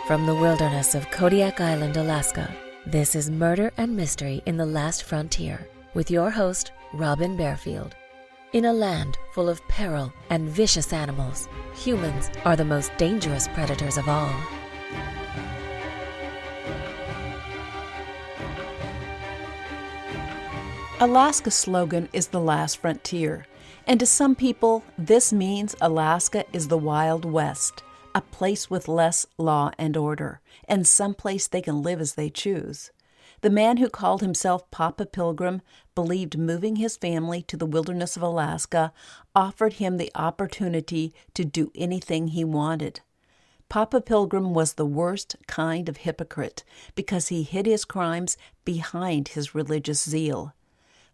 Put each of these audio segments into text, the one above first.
From the wilderness of Kodiak Island, Alaska, this is Murder and Mystery in the Last Frontier with your host, Robin Bearfield. In a land full of peril and vicious animals, humans are the most dangerous predators of all. Alaska's slogan is the last frontier, and to some people, this means Alaska is the Wild West, a place with less law and order, and some place they can live as they choose. The man who called himself Papa Pilgrim believed moving his family to the wilderness of Alaska offered him the opportunity to do anything he wanted. Papa Pilgrim was the worst kind of hypocrite because he hid his crimes behind his religious zeal.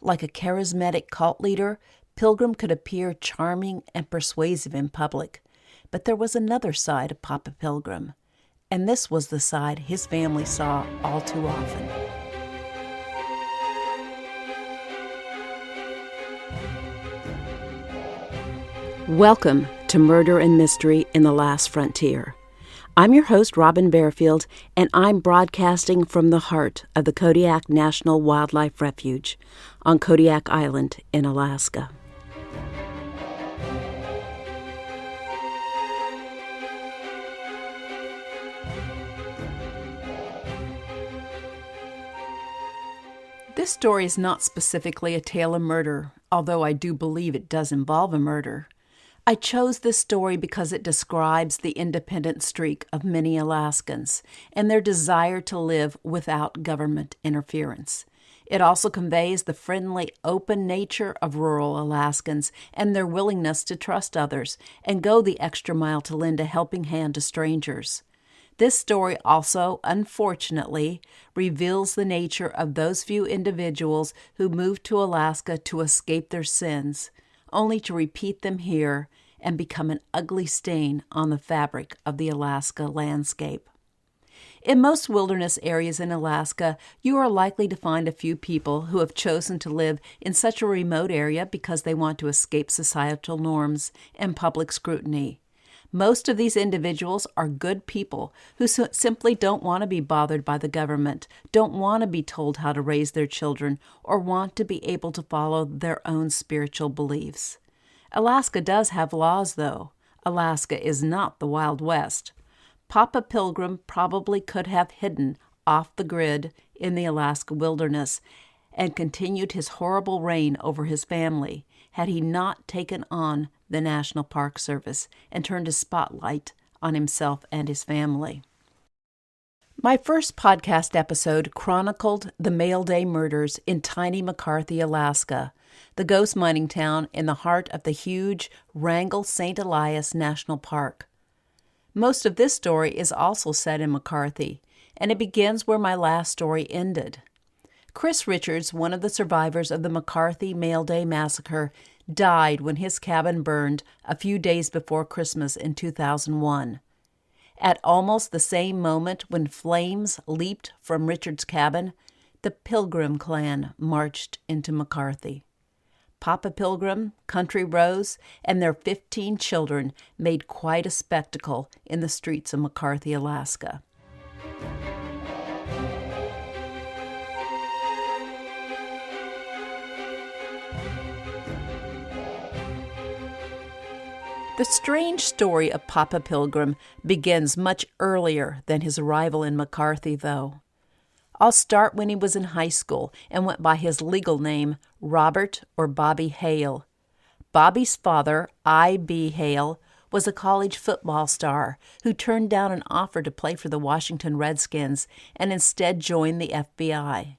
Like a charismatic cult leader, Pilgrim could appear charming and persuasive in public. But there was another side of Papa Pilgrim, and this was the side his family saw all too often. Welcome to Murder and Mystery in the Last Frontier. I'm your host, Robin Bearfield, and I'm broadcasting from the heart of the Kodiak National Wildlife Refuge on Kodiak Island in Alaska. This story is not specifically a tale of murder, although I do believe it does involve a murder. I chose this story because it describes the independent streak of many Alaskans and their desire to live without government interference. It also conveys the friendly, open nature of rural Alaskans and their willingness to trust others and go the extra mile to lend a helping hand to strangers. This story also, unfortunately, reveals the nature of those few individuals who moved to Alaska to escape their sins, only to repeat them here and become an ugly stain on the fabric of the Alaska landscape. In most wilderness areas in Alaska, you are likely to find a few people who have chosen to live in such a remote area because they want to escape societal norms and public scrutiny. Most of these individuals are good people who simply don't want to be bothered by the government, don't want to be told how to raise their children, or want to be able to follow their own spiritual beliefs. Alaska does have laws, though. Alaska is not the Wild West. Papa Pilgrim probably could have hidden off the grid in the Alaska wilderness and continued his horrible reign over his family had he not taken on the National Park Service and turned his spotlight on himself and his family. My first podcast episode chronicled the Mail Day murders in tiny McCarthy, Alaska, the ghost mining town in the heart of the huge Wrangell St. Elias National Park. Most of this story is also set in McCarthy, and it begins where my last story ended. Chris Richards, one of the survivors of the McCarthy Mail Day massacre, died when his cabin burned a few days before Christmas in 2001. At almost the same moment when flames leaped from Richards' cabin, the Pilgrim clan marched into McCarthy. Papa Pilgrim, Country Rose, and their 15 children made quite a spectacle in the streets of McCarthy, Alaska. The strange story of Papa Pilgrim begins much earlier than his arrival in McCarthy, though. I'll start when he was in high school and went by his legal name, Robert or Bobby Hale. Bobby's father, I.B. Hale, was a college football star who turned down an offer to play for the Washington Redskins and instead joined the FBI.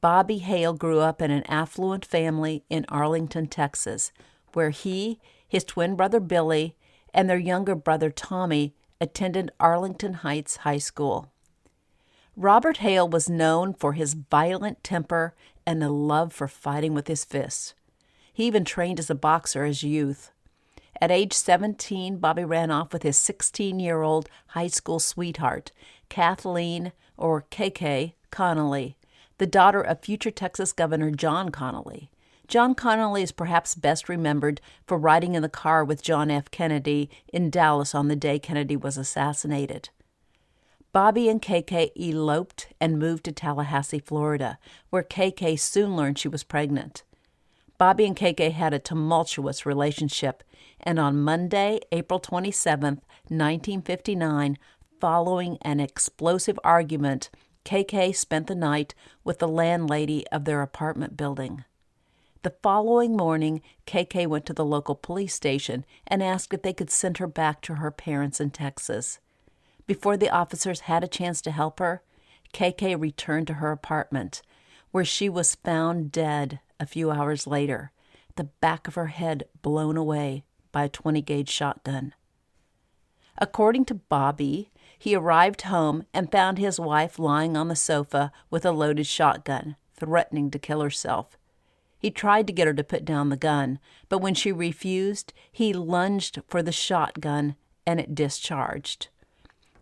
Bobby Hale grew up in an affluent family in Arlington, Texas, where he, his twin brother Billy, and their younger brother Tommy attended Arlington Heights High School. Robert Hale was known for his violent temper and a love for fighting with his fists. He even trained as a boxer as youth. At age 17, Bobby ran off with his 16-year-old high school sweetheart, Kathleen, or KK, Connolly, the daughter of future Texas Governor John Connolly. John Connolly is perhaps best remembered for riding in the car with John F. Kennedy in Dallas on the day Kennedy was assassinated. Bobby and KK eloped and moved to Tallahassee, Florida, where KK soon learned she was pregnant. Bobby and KK had a tumultuous relationship, and on Monday, April 27, 1959, following an explosive argument, KK spent the night with the landlady of their apartment building. The following morning, KK went to the local police station and asked if they could send her back to her parents in Texas. Before the officers had a chance to help her, KK returned to her apartment, where she was found dead a few hours later, the back of her head blown away by a 20-gauge shotgun. According to Bobby, he arrived home and found his wife lying on the sofa with a loaded shotgun, threatening to kill herself. He tried to get her to put down the gun, but when she refused, he lunged for the shotgun and it discharged.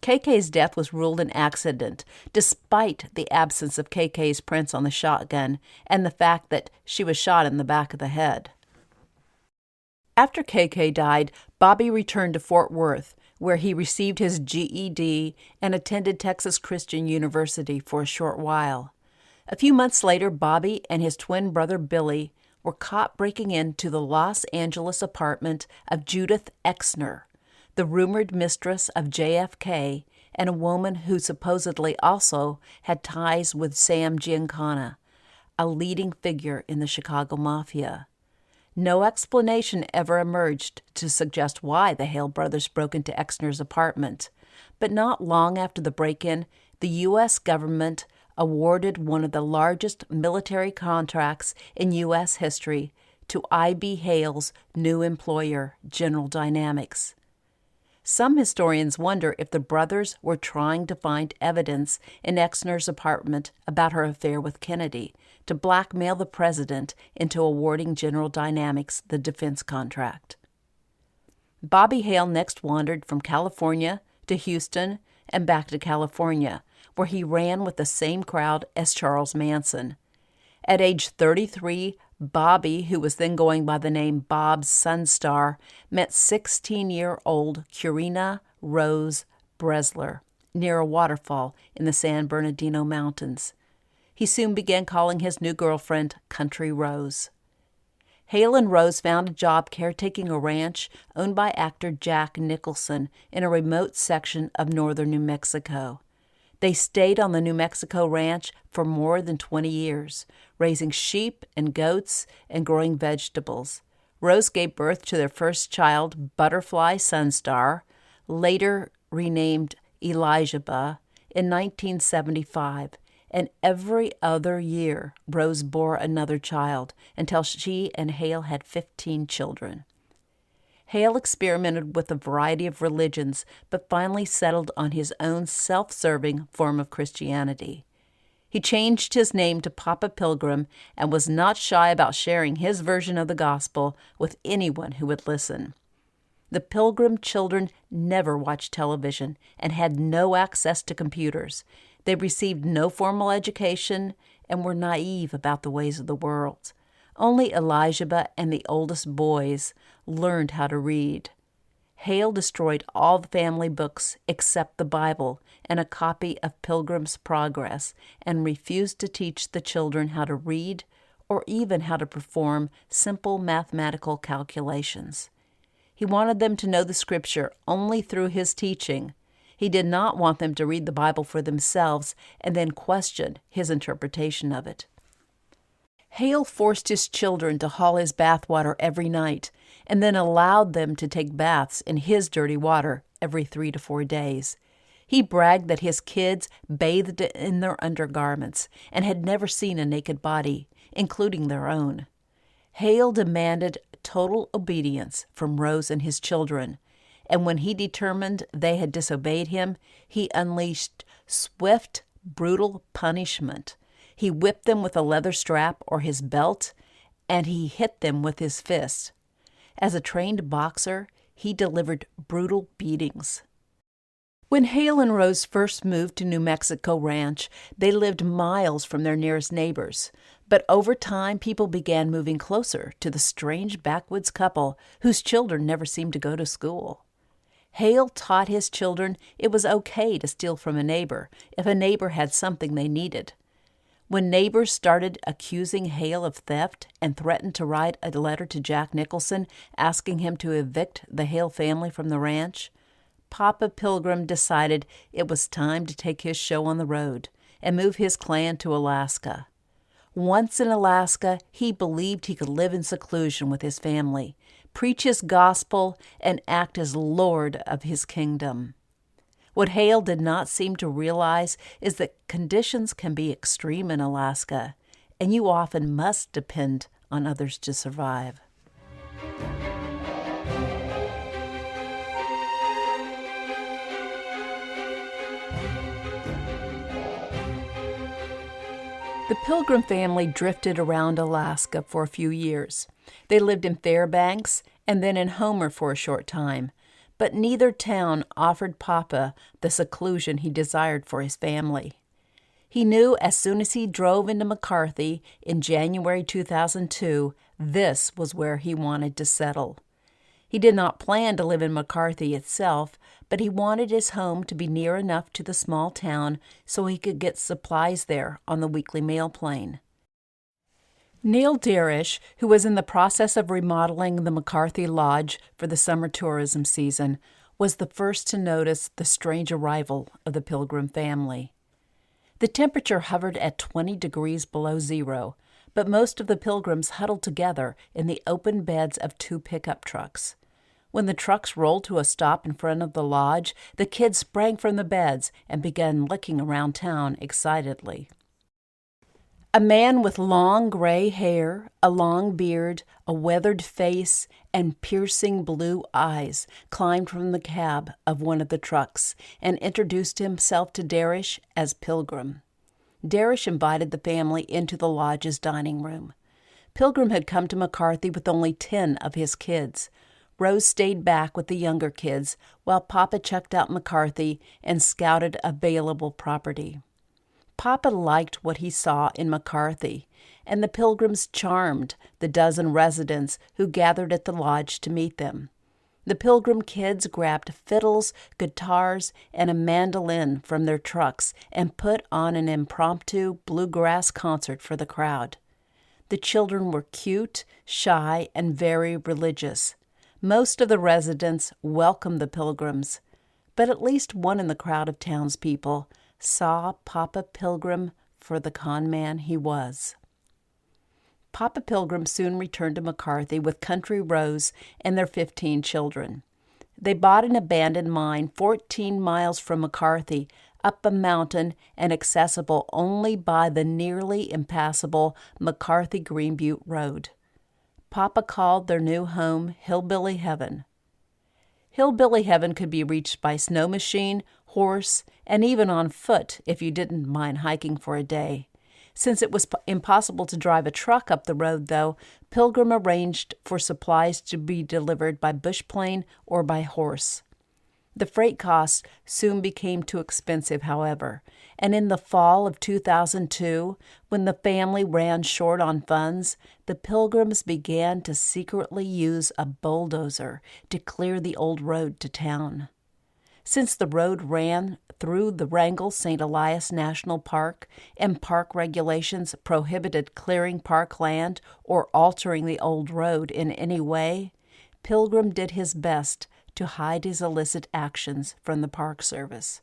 KK's death was ruled an accident, despite the absence of KK's prints on the shotgun and the fact that she was shot in the back of the head. After KK died, Bobby returned to Fort Worth, where he received his GED and attended Texas Christian University for a short while. A few months later, Bobby and his twin brother Billy were caught breaking into the Los Angeles apartment of Judith Exner, the rumored mistress of JFK and a woman who supposedly also had ties with Sam Giancana, a leading figure in the Chicago Mafia. No explanation ever emerged to suggest why the Hale brothers broke into Exner's apartment, but not long after the break-in, the U.S. government awarded one of the largest military contracts in U.S. history to I.B. Hale's new employer, General Dynamics. Some historians wonder if the brothers were trying to find evidence in Exner's apartment about her affair with Kennedy to blackmail the president into awarding General Dynamics the defense contract. Bobby Hale next wandered from California to Houston and back to California, where he ran with the same crowd as Charles Manson. At age 33, Bobby, who was then going by the name Bob Sunstar, met 16-year-old Curina Rose Bresler near a waterfall in the San Bernardino Mountains. He soon began calling his new girlfriend Country Rose. Hale and Rose found a job caretaking a ranch owned by actor Jack Nicholson in a remote section of northern New Mexico. They stayed on the New Mexico ranch for more than 20 years, raising sheep and goats and growing vegetables. Rose gave birth to their first child, Butterfly Sunstar, later renamed Elijah, in 1975, and every other year Rose bore another child until she and Hale had 15 children. Hale experimented with a variety of religions, but finally settled on his own self-serving form of Christianity. He changed his name to Papa Pilgrim and was not shy about sharing his version of the gospel with anyone who would listen. The Pilgrim children never watched television and had no access to computers. They received no formal education and were naive about the ways of the world. Only Elijah and the oldest boys learned how to read. Hale destroyed all the family books except the Bible and a copy of Pilgrim's Progress and refused to teach the children how to read or even how to perform simple mathematical calculations. He wanted them to know the Scripture only through his teaching. He did not want them to read the Bible for themselves and then question his interpretation of it. Hale forced his children to haul his bathwater every night and then allowed them to take baths in his dirty water every 3 to 4 days. He bragged that his kids bathed in their undergarments and had never seen a naked body, including their own. Hale demanded total obedience from Rose and his children, and when he determined they had disobeyed him, he unleashed swift, brutal punishment. He whipped them with a leather strap or his belt, and he hit them with his fists. As a trained boxer, he delivered brutal beatings. When Hale and Rose first moved to New Mexico Ranch, they lived miles from their nearest neighbors. But over time, people began moving closer to the strange backwoods couple whose children never seemed to go to school. Hale taught his children it was okay to steal from a neighbor if a neighbor had something they needed. When neighbors started accusing Hale of theft and threatened to write a letter to Jack Nicholson asking him to evict the Hale family from the ranch, Papa Pilgrim decided it was time to take his show on the road and move his clan to Alaska. Once in Alaska, he believed he could live in seclusion with his family, preach his gospel, and act as Lord of his kingdom. What Hale did not seem to realize is that conditions can be extreme in Alaska, and you often must depend on others to survive. The Pilgrim family drifted around Alaska for a few years. They lived in Fairbanks and then in Homer for a short time, but neither town offered Papa the seclusion he desired for his family. He knew as soon as he drove into McCarthy in January 2002, this was where he wanted to settle. He did not plan to live in McCarthy itself, but he wanted his home to be near enough to the small town so he could get supplies there on the weekly mail plane. Neil Darish, who was in the process of remodeling the McCarthy Lodge for the summer tourism season, was the first to notice the strange arrival of the Pilgrim family. The temperature hovered at 20 degrees below zero, but most of the Pilgrims huddled together in the open beds of 2 pickup trucks. When the trucks rolled to a stop in front of the lodge, the kids sprang from the beds and began looking around town excitedly. A man with long gray hair, a long beard, a weathered face, and piercing blue eyes climbed from the cab of one of the trucks and introduced himself to Darish as Pilgrim. Darish invited the family into the lodge's dining room. Pilgrim had come to McCarthy with only 10 of his kids. Rose stayed back with the younger kids while Papa checked out McCarthy and scouted available property. Papa liked what he saw in McCarthy, and the Pilgrims charmed the dozen residents who gathered at the lodge to meet them. The Pilgrim kids grabbed fiddles, guitars, and a mandolin from their trucks and put on an impromptu bluegrass concert for the crowd. The children were cute, shy, and very religious. Most of the residents welcomed the Pilgrims, but at least one in the crowd of townspeople saw Papa Pilgrim for the con man he was. Papa Pilgrim soon returned to McCarthy with Country Rose and their 15 children. They bought an abandoned mine 14 miles from McCarthy, up a mountain and accessible only by the nearly impassable McCarthy-Green Butte Road. Papa called their new home Hillbilly Heaven. Hillbilly Heaven could be reached by snow machine, horse, and even on foot if you didn't mind hiking for a day. Since it was impossible to drive a truck up the road, though, Pilgrim arranged for supplies to be delivered by bush plane or by horse. The freight costs soon became too expensive, however, and in the fall of 2002, when the family ran short on funds, the Pilgrims began to secretly use a bulldozer to clear the old road to town. Since the road ran through the Wrangell St. Elias National Park and park regulations prohibited clearing park land or altering the old road in any way, Pilgrim did his best to hide his illicit actions from the Park Service.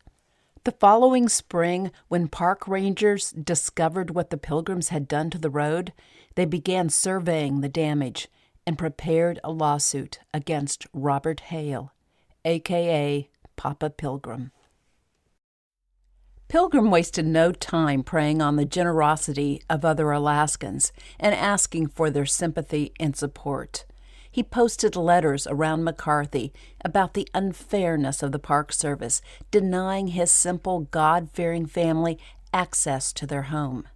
The following spring, when park rangers discovered what the Pilgrims had done to the road, they began surveying the damage and prepared a lawsuit against Robert Hale, a.k.a. Papa Pilgrim. Pilgrim wasted no time preying on the generosity of other Alaskans and asking for their sympathy and support. He posted letters around McCarthy about the unfairness of the Park Service, denying his simple, God-fearing family access to their home.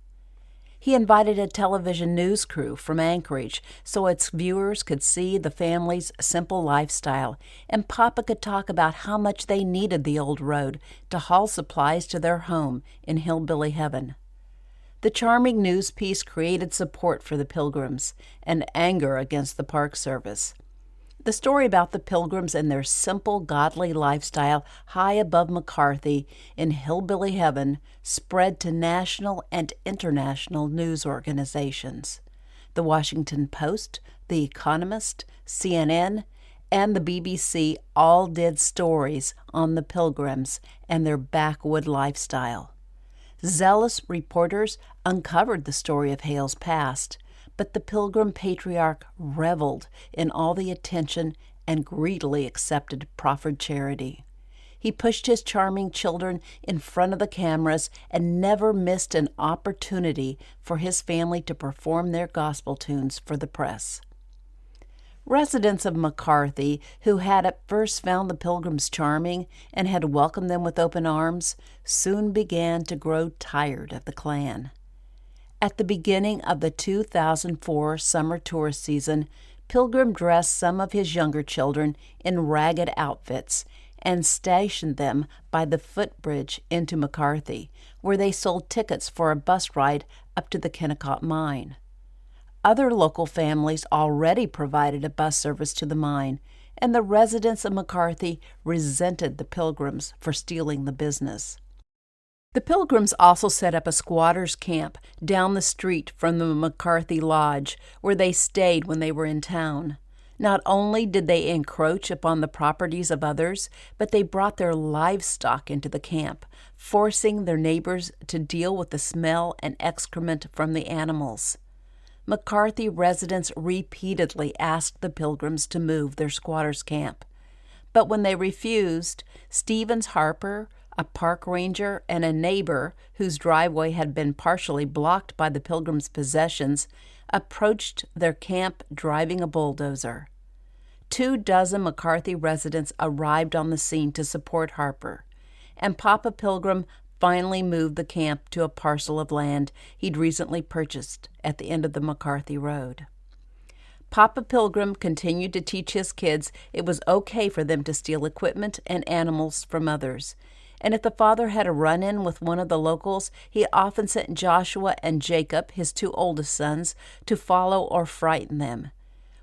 He invited a television news crew from Anchorage so its viewers could see the family's simple lifestyle, and Papa could talk about how much they needed the old road to haul supplies to their home in Hillbilly Heaven. The charming news piece created support for the Pilgrims and anger against the Park Service. The story about the Pilgrims and their simple, godly lifestyle high above McCarthy in hillbilly heaven spread to national and international news organizations. The Washington Post, The Economist, CNN, and the BBC all did stories on the Pilgrims and their backwood lifestyle. Zealous reporters uncovered the story of Hale's past, but the Pilgrim patriarch reveled in all the attention and greedily accepted proffered charity. He pushed his charming children in front of the cameras and never missed an opportunity for his family to perform their gospel tunes for the press. Residents of McCarthy, who had at first found the Pilgrims charming and had welcomed them with open arms, soon began to grow tired of the Klan. At the beginning of the 2004 summer tourist season, Pilgrim dressed some of his younger children in ragged outfits and stationed them by the footbridge into McCarthy, where they sold tickets for a bus ride up to the Kennecott mine. Other local families already provided a bus service to the mine, and the residents of McCarthy resented the Pilgrims for stealing the business. The Pilgrims also set up a squatters' camp down the street from the McCarthy Lodge, where they stayed when they were in town. Not only did they encroach upon the properties of others, but they brought their livestock into the camp, forcing their neighbors to deal with the smell and excrement from the animals. McCarthy residents repeatedly asked the Pilgrims to move their squatters' camp. But when they refused, Stevens Harper, a park ranger, and a neighbor whose driveway had been partially blocked by the Pilgrims' possessions, approached their camp driving a bulldozer. 24 McCarthy residents arrived on the scene to support Harper, and Papa Pilgrim finally moved the camp to a parcel of land he'd recently purchased at the end of the McCarthy Road. Papa Pilgrim continued to teach his kids it was okay for them to steal equipment and animals from others, and if the father had a run-in with one of the locals, he often sent Joshua and Jacob, his 2 oldest sons, to follow or frighten them.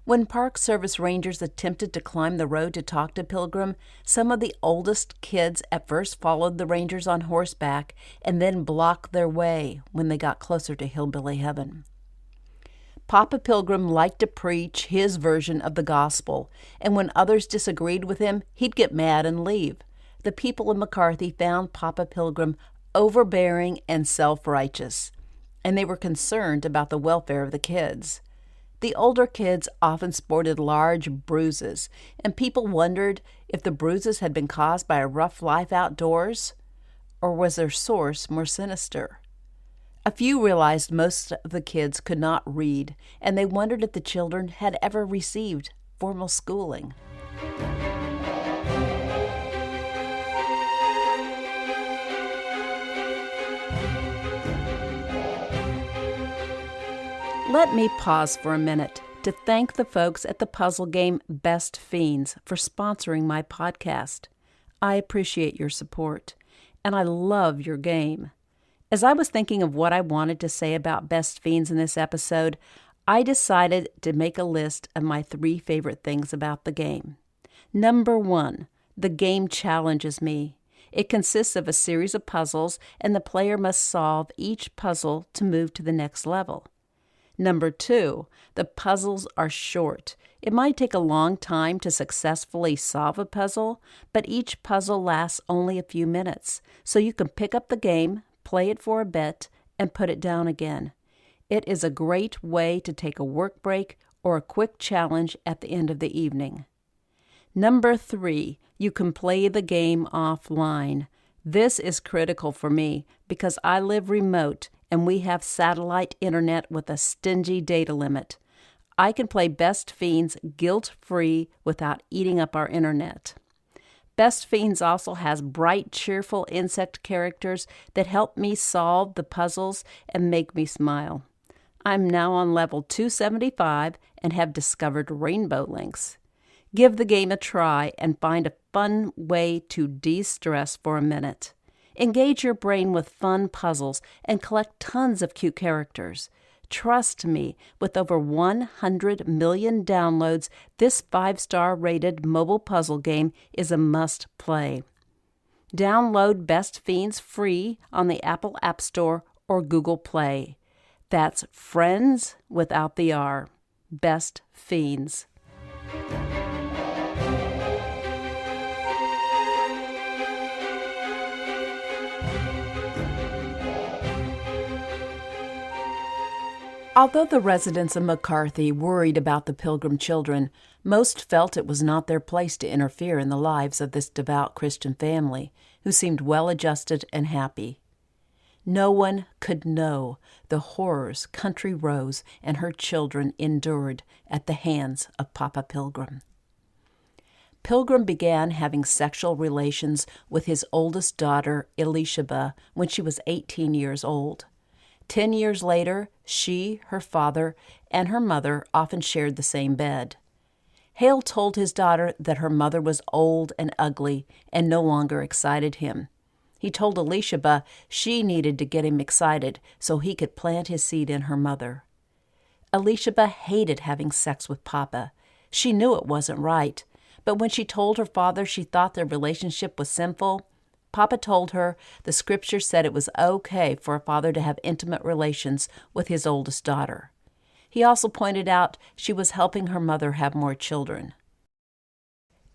When Park Service rangers attempted to climb the road to talk to Pilgrim, some of the oldest kids at first followed the rangers on horseback and then blocked their way when they got closer to hillbilly heaven. Papa Pilgrim liked to preach his version of the gospel, and when others disagreed with him, he'd get mad and leave. The people of McCarthy found Papa Pilgrim overbearing and self-righteous, and they were concerned about the welfare of the kids. The older kids often sported large bruises, and people wondered if the bruises had been caused by a rough life outdoors, or was their source more sinister? A few realized most of the kids could not read, and they wondered if the children had ever received formal schooling. Let me pause for a minute to thank the folks at the puzzle game Best Fiends for sponsoring my podcast. I appreciate your support, and I love your game. As I was thinking of what I wanted to say about Best Fiends in this episode, I decided to make a list of my 3 favorite things about the game. Number 1, the game challenges me. It consists of a series of puzzles, and the player must solve each puzzle to move to the next level. Number 2, the puzzles are short. It might take a long time to successfully solve a puzzle, but each puzzle lasts only a few minutes, so you can pick up the game, play it for a bit, and put it down again. It is a great way to take a work break or a quick challenge at the end of the evening. Number 3, you can play the game offline. This is critical for me because I live remote and we have satellite internet with a stingy data limit. I can play Best Fiends guilt-free without eating up our internet. Best Fiends also has bright, cheerful insect characters that help me solve the puzzles and make me smile. I'm now on level 275 and have discovered rainbow links. Give the game a try and find a fun way to de-stress for a minute. Engage your brain with fun puzzles and collect tons of cute characters. Trust me, with over 100 million downloads, this 5-star rated mobile puzzle game is a must-play. Download Best Fiends free on the Apple App Store or Google Play. That's Friends without the R. Best Fiends. Although the residents of McCarthy worried about the Pilgrim children, most felt it was not their place to interfere in the lives of this devout Christian family, who seemed well-adjusted and happy. No one could know the horrors Country Rose and her children endured at the hands of Papa Pilgrim. Pilgrim began having sexual relations with his oldest daughter, Elisheba, when she was 18 years old. 10 years later, she, her father, and her mother often shared the same bed. Hale told his daughter that her mother was old and ugly and no longer excited him. He told Elisheba she needed to get him excited so he could plant his seed in her mother. Elisheba hated having sex with Papa. She knew it wasn't right, but when she told her father she thought their relationship was sinful, Papa told her the scripture said it was okay for a father to have intimate relations with his oldest daughter. He also pointed out she was helping her mother have more children.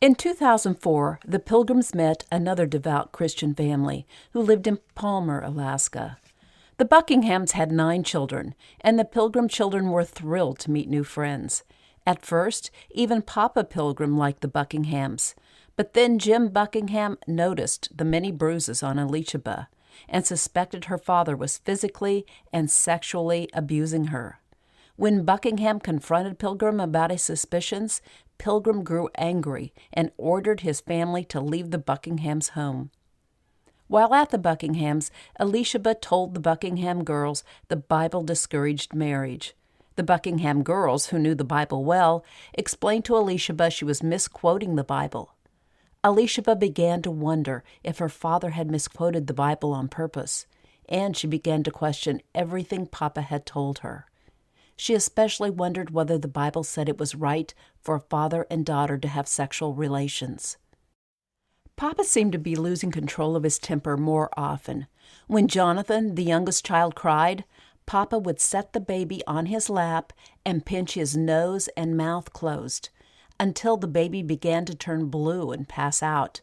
In 2004, the Pilgrims met another devout Christian family who lived in Palmer, Alaska. The Buckinghams had 9 children, and the Pilgrim children were thrilled to meet new friends. At first, even Papa Pilgrim liked the Buckinghams. But then Jim Buckingham noticed the many bruises on Elisheba and suspected her father was physically and sexually abusing her. When Buckingham confronted Pilgrim about his suspicions, Pilgrim grew angry and ordered his family to leave the Buckinghams' home. While at the Buckinghams, Elisheba told the Buckingham girls the Bible discouraged marriage. The Buckingham girls, who knew the Bible well, explained to Elisheba she was misquoting the Bible. Elisheba began to wonder if her father had misquoted the Bible on purpose, and she began to question everything Papa had told her. She especially wondered whether the Bible said it was right for a father and daughter to have sexual relations. Papa seemed to be losing control of his temper more often. When Jonathan, the youngest child, cried, Papa would set the baby on his lap and pinch his nose and mouth closed, until the baby began to turn blue and pass out.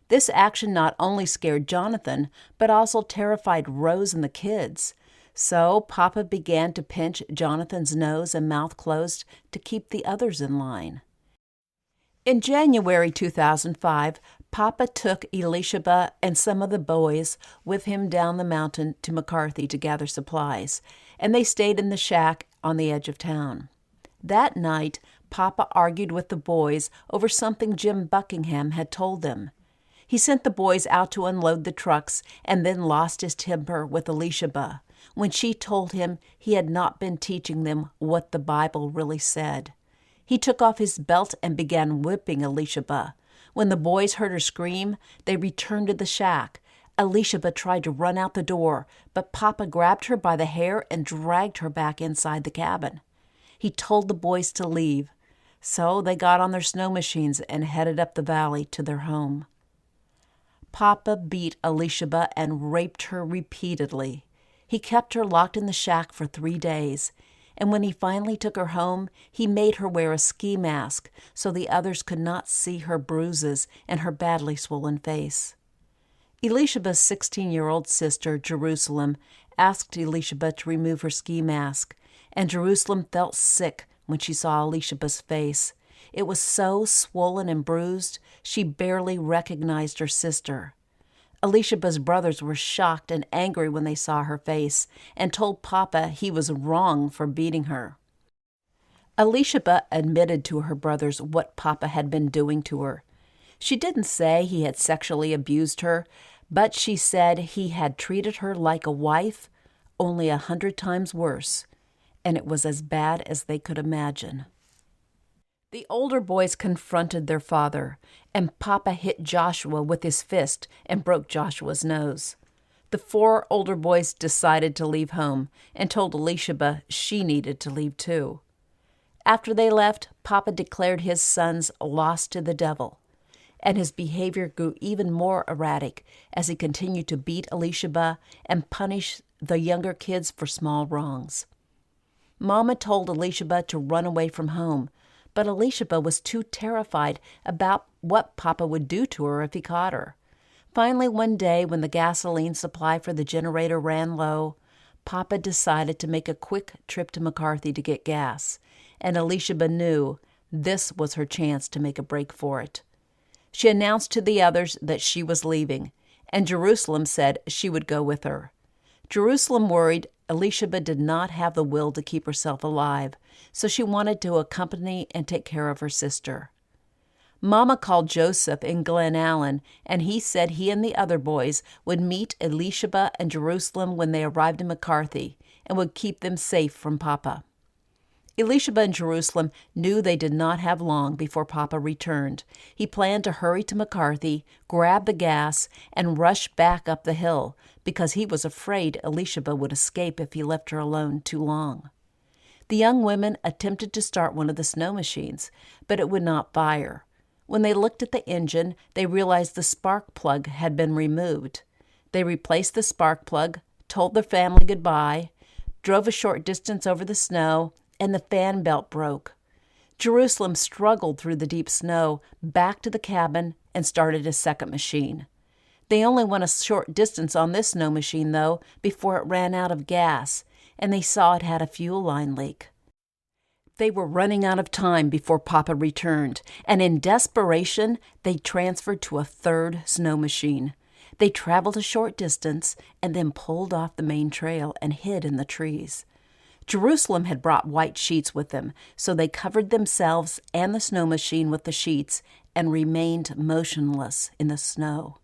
This action not only scared Jonathan, but also terrified Rose and the kids. So Papa began to pinch Jonathan's nose and mouth closed to keep the others in line. In January 2005, Papa took Elisheba and some of the boys with him down the mountain to McCarthy to gather supplies, and they stayed in the shack on the edge of town. That night, Papa argued with the boys over something Jim Buckingham had told them. He sent the boys out to unload the trucks and then lost his temper with Elisheba when she told him he had not been teaching them what the Bible really said. He took off his belt and began whipping Elisheba. When the boys heard her scream, they returned to the shack. Elisheba tried to run out the door, but Papa grabbed her by the hair and dragged her back inside the cabin. He told the boys to leave, so they got on their snow machines and headed up the valley to their home. Papa beat Elisheba and raped her repeatedly. He kept her locked in the shack for 3 days, and when he finally took her home, he made her wear a ski mask so the others could not see her bruises and her badly swollen face. Elishaba's 16-year-old sister, Jerusalem, asked Elisheba to remove her ski mask, and Jerusalem felt sick when she saw Elishaba's face. It was so swollen and bruised, she barely recognized her sister. Elishaba's brothers were shocked and angry when they saw her face and told Papa he was wrong for beating her. Elishaba admitted to her brothers what Papa had been doing to her. She didn't say he had sexually abused her, but she said he had treated her like a wife, only 100 times worse, and it was as bad as they could imagine. The older boys confronted their father, and Papa hit Joshua with his fist and broke Joshua's nose. The 4 older boys decided to leave home and told Elisheba she needed to leave too. After they left, Papa declared his sons lost to the devil, and his behavior grew even more erratic as he continued to beat Elisheba and punish the younger kids for small wrongs. Mama told Elisheba to run away from home, but Elisheba was too terrified about what Papa would do to her if he caught her. Finally, one day when the gasoline supply for the generator ran low, Papa decided to make a quick trip to McCarthy to get gas, and Elisheba knew this was her chance to make a break for it. She announced to the others that she was leaving, and Jerusalem said she would go with her. Jerusalem worried Elisheba did not have the will to keep herself alive, so she wanted to accompany and take care of her sister. Mama called Joseph in Glen Allen, and he said he and the other boys would meet Elisheba and Jerusalem when they arrived in McCarthy and would keep them safe from Papa. Elisheba and Jerusalem knew they did not have long before Papa returned. He planned to hurry to McCarthy, grab the gas, and rush back up the hill because he was afraid Elisheba would escape if he left her alone too long. The young women attempted to start one of the snow machines, but it would not fire. When they looked at the engine, they realized the spark plug had been removed. They replaced the spark plug, told their family goodbye, drove a short distance over the snow, and the fan belt broke. Jerusalem struggled through the deep snow, back to the cabin, and started a second machine. They only went a short distance on this snow machine, though, before it ran out of gas, and they saw it had a fuel line leak. They were running out of time before Papa returned, and in desperation, they transferred to a third snow machine. They traveled a short distance and then pulled off the main trail and hid in the trees. Jerusalem had brought white sheets with them, so they covered themselves and the snow machine with the sheets and remained motionless in the snow.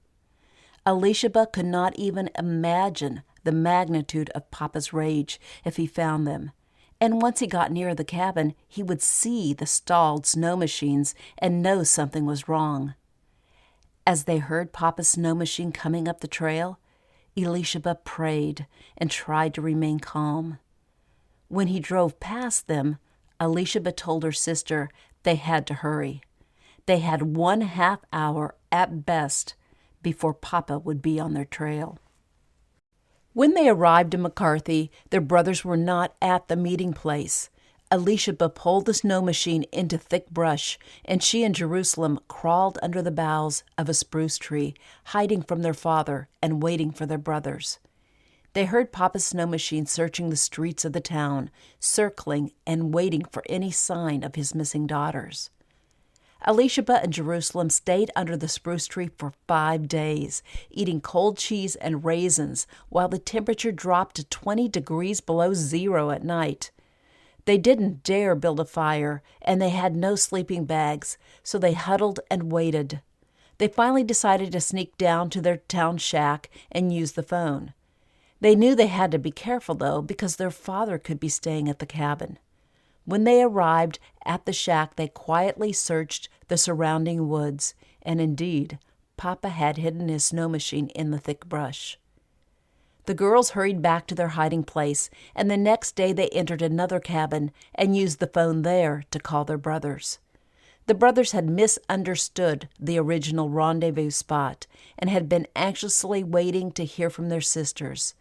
Elisheba could not even imagine the magnitude of Papa's rage if he found them. And once he got near the cabin, he would see the stalled snow machines and know something was wrong. As they heard Papa's snow machine coming up the trail, Elisheba prayed and tried to remain calm. When he drove past them, Elisheba told her sister they had to hurry. They had 1/2 hour at best before Papa would be on their trail. When they arrived in McCarthy, their brothers were not at the meeting place. Elisheba pulled the snow machine into thick brush, and she and Jerusalem crawled under the boughs of a spruce tree, hiding from their father and waiting for their brothers. They heard Papa's snow machine searching the streets of the town, circling and waiting for any sign of his missing daughters. Elisheba and Jerusalem stayed under the spruce tree for 5 days, eating cold cheese and raisins while the temperature dropped to 20 degrees below zero at night. They didn't dare build a fire, and they had no sleeping bags, so they huddled and waited. They finally decided to sneak down to their town shack and use the phone. They knew they had to be careful, though, because their father could be staying at the cabin. When they arrived at the shack, they quietly searched the surrounding woods, and indeed, Papa had hidden his snow machine in the thick brush. The girls hurried back to their hiding place, and the next day they entered another cabin and used the phone there to call their brothers. The brothers had misunderstood the original rendezvous spot and had been anxiously waiting to hear from their sisters.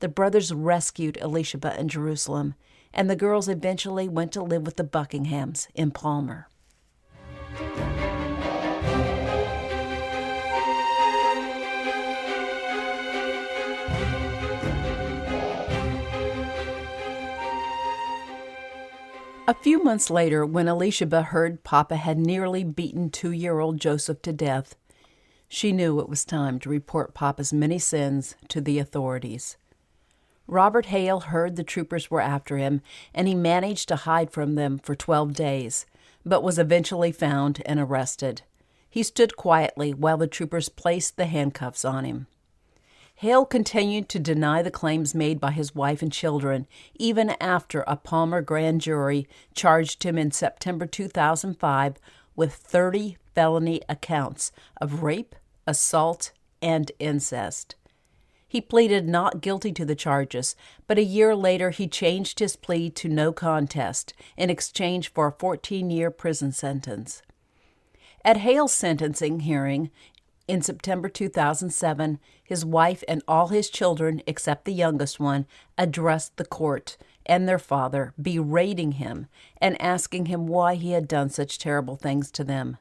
The brothers rescued Elisheba and Jerusalem, and the girls eventually went to live with the Buckinghams in Palmer. A few months later, when Elisheba heard Papa had nearly beaten 2-year-old Joseph to death, she knew it was time to report Papa's many sins to the authorities. Robert Hale heard the troopers were after him, and he managed to hide from them for 12 days, but was eventually found and arrested. He stood quietly while the troopers placed the handcuffs on him. Hale continued to deny the claims made by his wife and children, even after a Palmer grand jury charged him in September 2005 with 30 felony accounts of rape, assault, and incest. He pleaded not guilty to the charges, but a year later he changed his plea to no contest in exchange for a 14-year prison sentence. At Hale's sentencing hearing in September 2007, his wife and all his children, except the youngest one, addressed the court and their father, berating him and asking him why he had done such terrible things to them.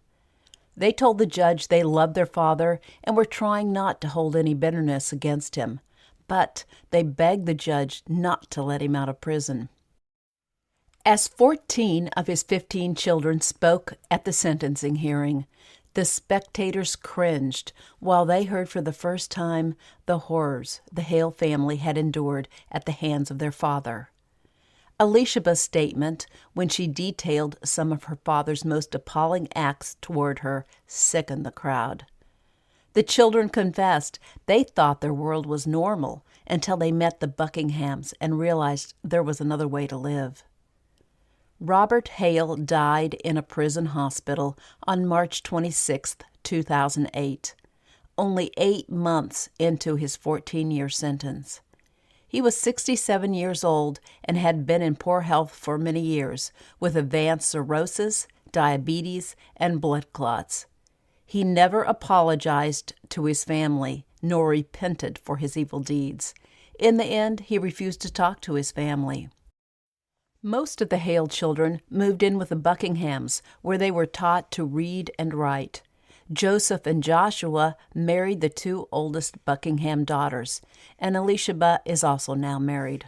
They told the judge they loved their father and were trying not to hold any bitterness against him, but they begged the judge not to let him out of prison. As 14 of his 15 children spoke at the sentencing hearing, the spectators cringed while they heard for the first time the horrors the Hale family had endured at the hands of their father. Alicia's statement, when she detailed some of her father's most appalling acts toward her, sickened the crowd. The children confessed they thought their world was normal until they met the Buckinghams and realized there was another way to live. Robert Hale died in a prison hospital on March 26, 2008, only 8 months into his 14-year sentence. He was 67 years old and had been in poor health for many years, with advanced cirrhosis, diabetes, and blood clots. He never apologized to his family, nor repented for his evil deeds. In the end, he refused to talk to his family. Most of the Hale children moved in with the Buckinghams, where they were taught to read and write. Joseph and Joshua married the 2 oldest Buckingham daughters, and Alicia is also now married.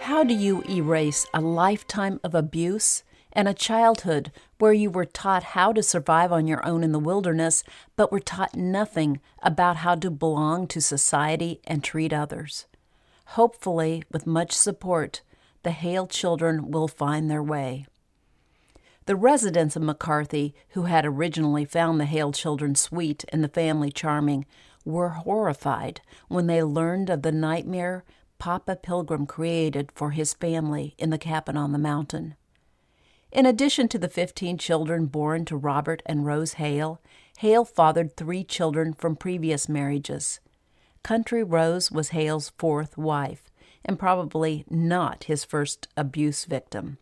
How do you erase a lifetime of abuse and a childhood where you were taught how to survive on your own in the wilderness, but were taught nothing about how to belong to society and treat others? Hopefully, with much support, the Hale children will find their way. The residents of McCarthy, who had originally found the Hale children sweet and the family charming, were horrified when they learned of the nightmare Papa Pilgrim created for his family in the cabin on the mountain. In addition to the 15 children born to Robert and Rose Hale, Hale fathered 3 children from previous marriages. Country Rose was Hale's 4th wife, and probably not his first abuse victim.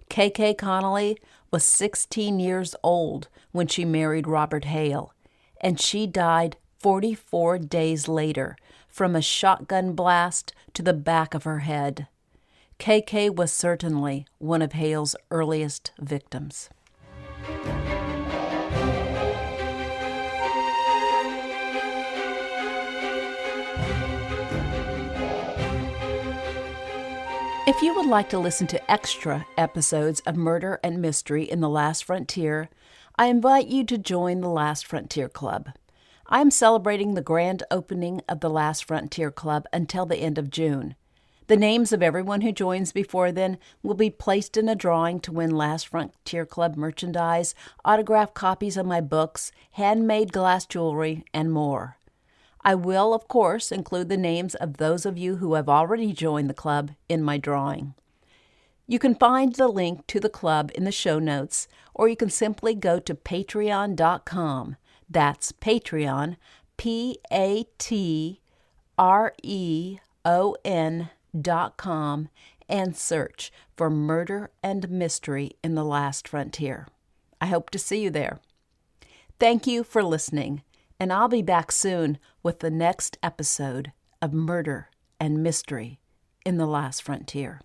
K.K. Connolly was 16 years old when she married Robert Hale, and she died 44 days later from a shotgun blast to the back of her head. K.K. was certainly one of Hale's earliest victims. If you would like to listen to extra episodes of Murder and Mystery in the Last Frontier, I invite you to join the Last Frontier Club. I am celebrating the grand opening of the Last Frontier Club until the end of June. The names of everyone who joins before then will be placed in a drawing to win Last Frontier Club merchandise, autographed copies of my books, handmade glass jewelry, and more. I will, of course, include the names of those of you who have already joined the club in my drawing. You can find the link to the club in the show notes, or you can simply go to patreon.com. That's Patreon, patreon.com, and search for Murder and Mystery in the Last Frontier. I hope to see you there. Thank you for listening, and I'll be back soon with the next episode of Murder and Mystery in the Last Frontier.